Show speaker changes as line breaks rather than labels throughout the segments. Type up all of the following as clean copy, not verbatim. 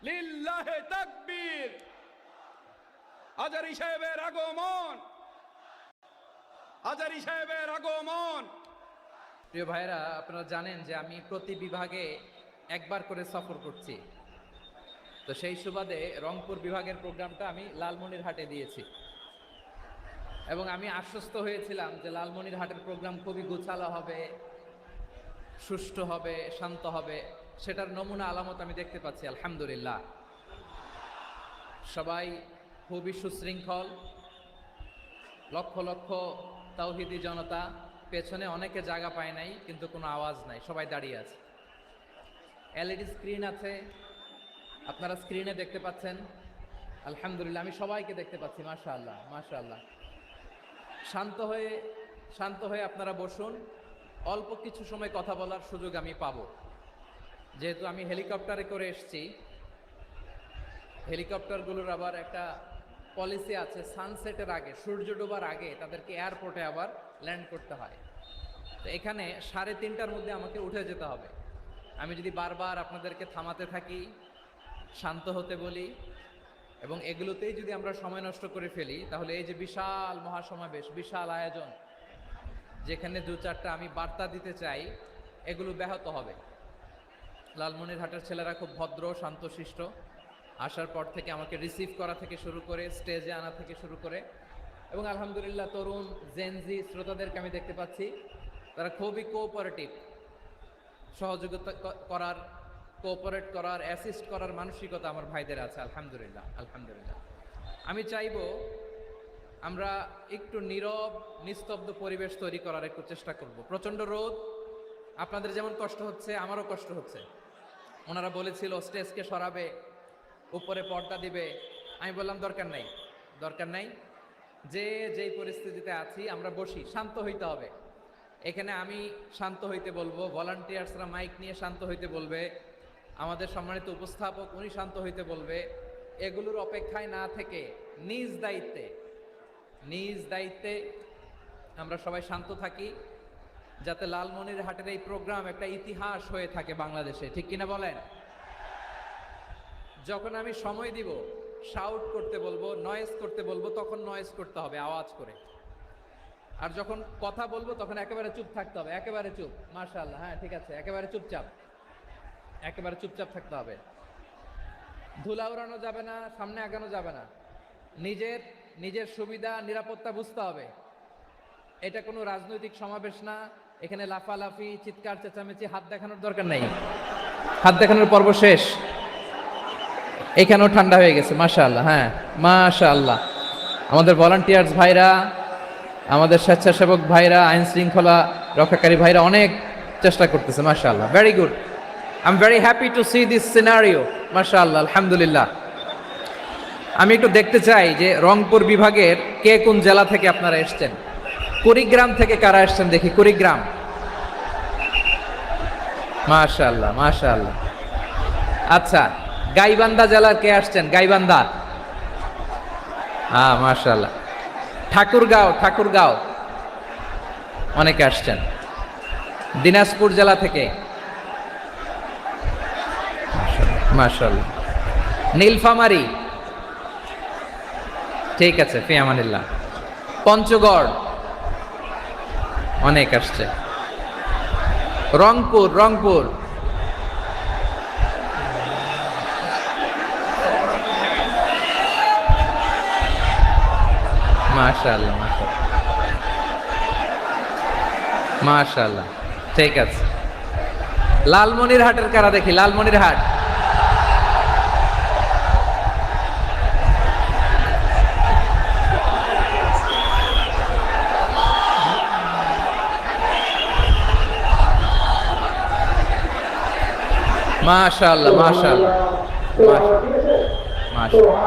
লিল্লাহে তাকবীর। আজারী সাহেবের আগমন, আজারী সাহেবের আগমন।
প্রিয় ভাইরা, আপনারা জানেন যে আমি প্রতি বিভাগে একবার করে সফর করছি। তো সেই সুবাদে রংপুর বিভাগের প্রোগ্রামটা আমি লালমনিরহাটে দিয়েছি এবং আমি আশ্বস্ত হয়েছিলাম যে লালমনিরহাটের প্রোগ্রাম খুবই গোছালো হবে, সুষ্ঠু হবে, শান্ত হবে। সেটার নমুনা আলামত আমি দেখতে পাচ্ছি, আলহামদুলিল্লাহ। সবাই খুবই সুশৃঙ্খল, লক্ষ লক্ষ তাওহীদি জনতা, পেছনে অনেকে জায়গা পায় নাই কিন্তু কোনো আওয়াজ নাই, সবাই দাঁড়িয়ে আছে। এলইডি স্ক্রিন আছে, আপনারা স্ক্রিনে দেখতে পাচ্ছেন, আলহামদুলিল্লাহ। আমি সবাইকে দেখতে পাচ্ছি, মাশাআল্লাহ মাশাআল্লাহ। শান্ত হয়ে আপনারা বসুন, অল্প কিছু সময় কথা বলার সুযোগ আমি পাবো। যেহেতু আমি হেলিকপ্টারে করে এসেছি, হেলিকপ্টারগুলোর আবার একটা পলিসি আছে, সানসেটের আগে, সূর্য ডোবার আগে তাদেরকে এয়ারপোর্টে আবার ল্যান্ড করতে হয়। তো এখানে 3:30টার মধ্যে আমাকে উঠে যেতে হবে। আমি যদি বারবার আপনাদেরকে থামাতে থাকি, শান্ত হতে বলি এবং এগুলোতেই যদি আমরা সময় নষ্ট করে ফেলি, তাহলে এই যে বিশাল মহাসমাবেশ, বিশাল আয়োজন, যেখানে 2-4টা আমি বার্তা দিতে চাই, এগুলো ব্যাহত হবে। লালমনিরহাটের ছেলেরা খুব ভদ্র, শান্তশিষ্ট। আসার পর থেকে আমাকে রিসিভ করা থেকে শুরু করে স্টেজে আনা থেকে শুরু করে, এবং আলহামদুলিল্লাহ তরুণ জেনজি শ্রোতাদেরকে আমি দেখতে পাচ্ছি, তারা খুবই কোঅপারেটিভ। সহযোগিতা করার, কোঅপারেট করার, অ্যাসিস্ট করার মানসিকতা আমার ভাইদের আছে, আলহামদুলিল্লাহ আলহামদুলিল্লাহ। আমি চাইবো আমরা একটু নীরব নিস্তব্ধ পরিবেশ তৈরি করার একটু চেষ্টা করব। প্রচণ্ড রোদ, আপনাদের যেমন কষ্ট হচ্ছে আমারও কষ্ট হচ্ছে। ওনারা বলেছিল স্টেজকে সরাবে, উপরে পর্দা দিবে। আমি বললাম দরকার নাই, যেই পরিস্থিতিতে আছি আমরা বসি, শান্ত হইতে হবে। এখানে আমি শান্ত হইতে বলবো, ভলান্টিয়ার্সরা মাইক নিয়ে শান্ত হইতে বলবে, আমাদের সম্মানিত উপস্থাপক উনি শান্ত হইতে বলবে। এগুলোর অপেক্ষায় না থেকে নিজ দায়িত্বে আমরা সবাই শান্ত থাকি, যাতে লালমনিরহাটের এই প্রোগ্রাম একটা ইতিহাস হয়ে থাকে বাংলাদেশে, ঠিক কিনা বলেন? যখন আমি সময় দিব, শাউট করতে বলবো, নয়েজ করতে বলবো, তখন নয়েজ করতে হবে আওয়াজ করে। আর যখন কথা বলবো তখন একেবারে চুপ থাকতে হবে, একেবারে চুপ। মাশাআল্লাহ, হ্যাঁ ঠিক আছে, একেবারে চুপচাপ থাকতে হবে। ধুলা উড়ানো যাবে না, সামনে আগানো যাবে না। নিজের সুবিধা নিরাপত্তা বুঝতে হবে। এটা কোনো রাজনৈতিক সমাবেশ না, এখানে লাফালাফি, চিৎকার চেঁচামেচি, হাত দেখানোর দরকার নেই। হাত দেখানোর পর্ব শেষ। এখানেও ঠান্ডা হয়ে গেছে, মাশাআল্লাহ, হ্যাঁ মাশাআল্লাহ। আমাদের ভলান্টিয়ার্স ভাইরা, আমাদের স্বেচ্ছাসেবক ভাইরা, আইন শৃঙ্খলা রক্ষাকারী ভাইরা অনেক চেষ্টা করতেছে, মাশাআল্লাহ, very good. I am very happy to C this scenario, মাশাআল্লাহ, আলহামদুলিল্লাহ। আমি একটু দেখতে চাই যে রংপুর বিভাগের কে কোন জেলা থেকে আপনারা এসছেন। কুড়িগ্রাম থেকে কারা এসছেন দেখি, কুড়িগ্রাম, মাশাআল্লাহ মাশাআল্লাহ। আচ্ছা, গাইবান্ধা জেলার কে আসছেন? গাইবান্ধা, হ্যাঁ মাশাআল্লাহ। ঠাকুরগাঁও অনেকে আসছেন। দিনাজপুর জেলা থেকে, মাশাআল্লাহ। নীলফামারী, ঠিক আছে, ফি আমানিল্লাহ। পঞ্চগড় অনেক আসছে। রংপুর, মাশাআল্লাহ মাশাআল্লাহ, ঠিক আছে। লালমনিরহাটের কারা দেখি, লালমনিরহাট, মাশাআল্লাহ মাশাআল্লাহ মাশাআল্লাহ।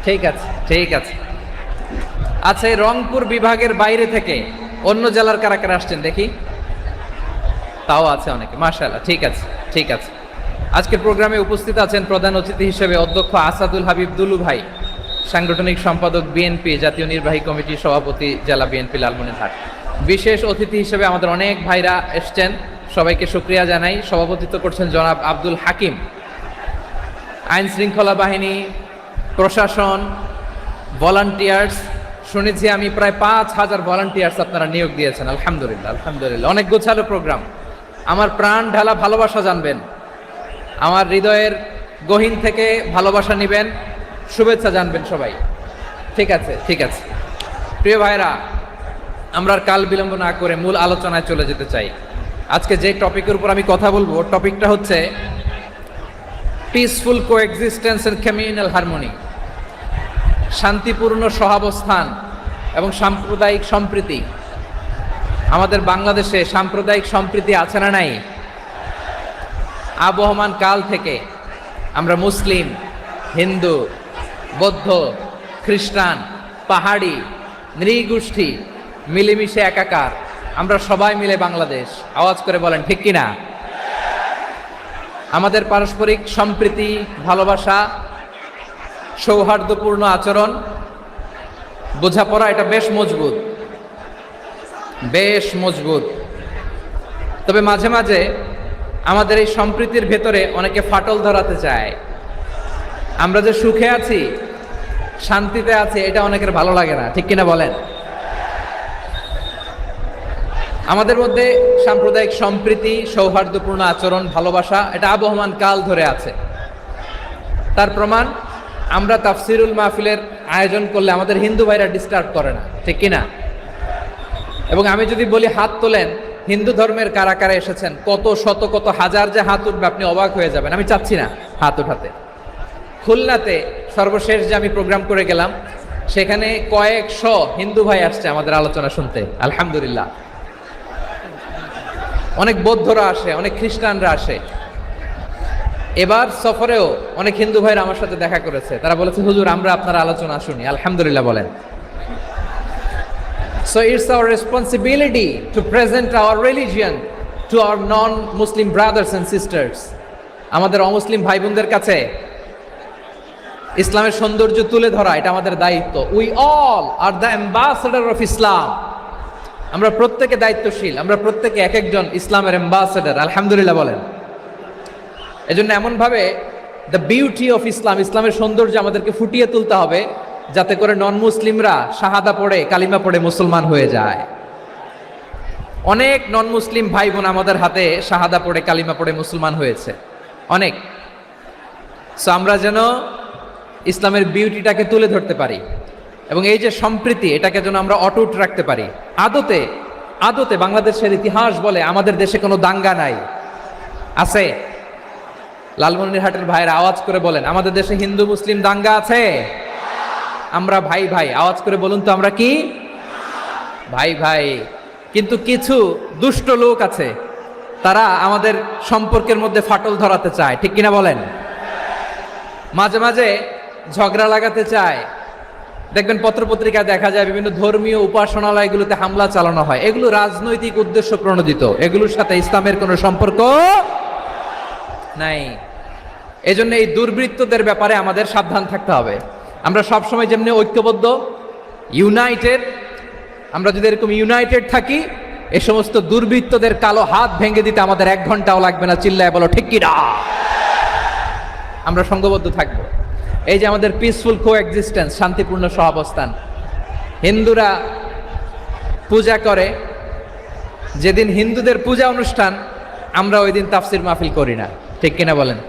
ঠিক আছে। আচ্ছা, এই রংপুর বিভাগের বাইরে থেকে অন্য জেলার কারা কারা আসছেন দেখি, তাও আছে অনেকে, মাশাআল্লাহ, ঠিক আছে। আজকের প্রোগ্রামে উপস্থিত আছেন প্রধান অতিথি হিসেবে অধ্যক্ষ আসাদুল হাবিব দুলু ভাই, সাংগঠনিক সম্পাদক বিএনপি, জাতীয় নির্বাহী কমিটির সভাপতি, জেলা বিএনপি লালমনিরহাট। বিশেষ অতিথি হিসেবে আমাদের অনেক ভাইরা এসছেন, সবাইকে শুকরিয়া জানাই। সভাপতিত্ব করছেন জনাব আব্দুল হাকিম। আইন শৃঙ্খলা বাহিনী, প্রশাসন, ভলান্টিয়ার্স, শুনেছি আমি প্রায় 5,000 ভলান্টিয়ার্স আপনারা নিয়োগ দিয়েছেন। আলহামদুলিল্লাহ, আলহামদুলিল্লাহ। অনেক গোছালো প্রোগ্রাম। আমার প্রাণ ঢালা ভালোবাসা জানবেন, আমার হৃদয়ের গহীন থেকে ভালোবাসা নিবেন, শুভেচ্ছা জানবেন সবাই। ঠিক আছে, ঠিক আছে। প্রিয় ভাইরা, আমরা আর কাল বিলম্ব না করে মূল আলোচনায় চলে যেতে চাই। আজকে যে টপিকের উপর আমি কথা বলবো, টপিকটা হচ্ছে peaceful coexistence and communal harmony, শান্তিপূর্ণ সহাবস্থান এবং সাম্প্রদায়িক সম্প্রীতি। আমাদের বাংলাদেশে সাম্প্রদায়িক সম্প্রীতি আছে না নাই? আবহমান কাল থেকে আমরা মুসলিম, হিন্দু, বৌদ্ধ, খ্রিস্টান, পাহাড়ি, নৃগোষ্ঠী মিলেমিশে একাকার, আমরা সবাই মিলে বাংলাদেশ। আওয়াজ করে বলেন ঠিক কিনা? আমাদের পারস্পরিক সম্প্রীতি, ভালোবাসা, সৌহার্দ্যপূর্ণ আচরণ, বোঝাপড়া, এটা বেশ মজবুত, বেশ মজবুত। তবে মাঝে মাঝে আমাদের এই সম্প্রীতির ভেতরে অনেকে ফাটল ধরাতে চায়। আমরা যে সুখে আছি, শান্তিতে আছি, এটা অনেকের ভালো লাগে না, ঠিক কিনা বলেন? আমাদের মধ্যে সাম্প্রদায়িক সম্প্রীতি, সৌহার্দ্যপূর্ণ আচরণ, ভালোবাসা, এটা আবহমান কাল ধরে আছে। তার প্রমাণ, আমরা তাফসিরুল মাহফিলের আয়োজন করলে আমাদের হিন্দু ভাইরা ডিস্টার্ব করে না, ঠিক কিনা? এবং আমি যদি বলি হাত তোলেন, হিন্দু ধর্মের কারা কারা এসেছেন, কত শত কত হাজার যে হাত উঠবে, আপনি অবাক হয়ে যাবেন। আমি চাচ্ছি না হাত উঠাতে। খুলনাতে সর্বশেষ যে আমি প্রোগ্রাম করে গেলাম, সেখানে কয়েকশো হিন্দু ভাই আসছে আমাদের আলোচনা শুনতে। আলহামদুলিল্লাহ। অনেক বৌদ্ধরা আসে, অনেক খ্রিস্টানরা আসে। এবার সফরেও অনেক হিন্দু ভাইরা আমার সাথে দেখা করেছে। তারা বলেছে, হুজুর আমরা আপনার আলোচনা শুনি। আলহামদুলিল্লাহ বলেন। So it's our responsibility to present our religion to our non-Muslim brothers and sisters. আমাদের অমুসলিম ভাই বোনদের কাছে ইসলামের সৌন্দর্য তুলে ধরা, এটা আমাদের দায়িত্ব। We all are the ambassador of Islam. আমরা প্রত্যেকে দায়িত্বশীল, আমরা প্রত্যেকে এক একজন ইসলামের অ্যাম্বাসেডর। আলহামদুলিল্লাহ বলেন। এজন্য এমনভাবে দ্য বিউটি অফ ইসলাম, ইসলামের সৌন্দর্য আমাদেরকে ফুটিয়ে তুলতে হবে, যাতে করে নন মুসলিমরা শাহাদা পড়ে, কালিমা পড়ে মুসলমান হয়ে যায়। অনেক নন মুসলিম ভাই বোন আমাদের হাতে শাহাদা পড়ে, কালিমা পড়ে মুসলমান হয়েছে, অনেক। সো আমরা যেন ইসলামের বিউটিটাকে তুলে ধরতে পারি এবং এই যে সম্প্রীতি, এটাকে যেন আমরা অটুট রাখতে পারি। আদতে আদতে বাংলাদেশের ইতিহাস বলে আমাদের দেশে কোনো দাঙ্গা নাই। আছে? লালমনিরহাটের ভাইরা আওয়াজ করে বলেন, আমাদের দেশে হিন্দু মুসলিম দাঙ্গা আছে? আমরা ভাই ভাই, আওয়াজ করে বলুন তো, আমরা কি ভাই ভাই? কিন্তু কিছু দুষ্ট লোক আছে, তারা আমাদের সম্পর্কের মধ্যে ফাটল ধরাতে চায়, ঠিক কিনা বলেন? মাঝে মাঝে ঝগড়া লাগাতে চায়। দেখবেন পত্রপত্রিকায় দেখা যায় বিভিন্ন ধর্মীয় উপাসনালয়গুলোতে হামলা চালানো হয়। এগুলো রাজনৈতিক উদ্দেশ্য প্রণোদিত, এগুলোর সাথে ইসলামের কোনো সম্পর্ক নাই। এজন্য এই দুর্বৃত্তদের ব্যাপারে আমাদের সাবধান থাকতে হবে। আমরা সবসময় যেমনি ঐক্যবদ্ধ, ইউনাইটেড, আমরা যদি এরকম ইউনাইটেড থাকি, এই সমস্ত দুর্বৃত্তদের কালো হাত ভেঙে দিতে আমাদের 1 ঘন্টাও লাগবে না। চিল্লায় বলো ঠিক কিনা? আমরা সংঘবদ্ধ থাকবো। এই যে আমাদের পিসফুল কোএক্সিস্টেন্স, শান্তিপূর্ণ সহাবস্থান। হিন্দুরা পূজা করে, যেদিন হিন্দুদের পূজা অনুষ্ঠান, আমরা ওই দিন তাফসির মাহফিল করি না, ঠিক কিনা বলেন?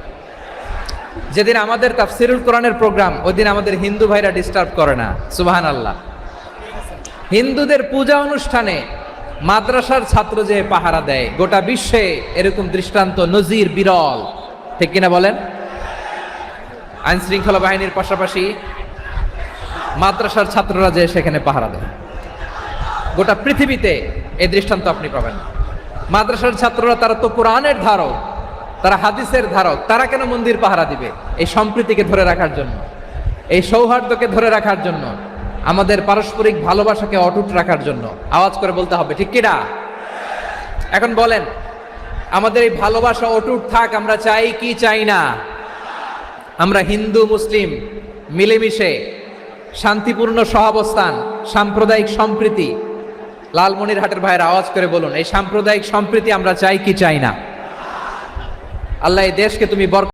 যেদিন আমাদের তাফসিরুল কোরআনের প্রোগ্রাম, ওই দিন আমাদের হিন্দু ভাইরা ডিস্টার্ব করে না। সুবহানাল্লাহ। হিন্দুদের পূজা অনুষ্ঠানে মাদ্রাসার ছাত্র যে পাহারা দেয়, গোটা বিশ্বে এরকম দৃষ্টান্ত নজির বিরল, ঠিক কিনা বলেন? আইন শৃঙ্খলা বাহিনীর পাশাপাশি মাদ্রাসার ছাত্ররা যে সেখানে পাহারা দেয়, গোটা পৃথিবীতে এই দৃষ্টান্ত আপনি পাবেন। মাদ্রাসার ছাত্ররা, তারা তো কোরআনের ধারক, তারা হাদিসের ধারক, তারা কেন মন্দির পাহারা দিবে? এই সম্প্রীতিকে ধরে রাখার জন্য, এই সৌহার্দ্যকে ধরে রাখার জন্য, আমাদের পারস্পরিক ভালোবাসাকে অটুট রাখার জন্য। আওয়াজ করে বলতে হবে ঠিক কিনা? এখন বলেন, আমাদের এই ভালোবাসা অটুট থাক, আমরা চাই কি চাই না? আমরা হিন্দু মুসলিম মিলেমিশে শান্তিপূর্ণ সহাবস্থান, সাম্প্রদায়িক সম্প্রীতি, লালমনিরহাটের ভাইয়ের আওয়াজ করে বলুন, এই সাম্প্রদায়িক সম্প্রীতি আমরা চাই কি চাই না? আল্লাহ এই দেশকে তুমি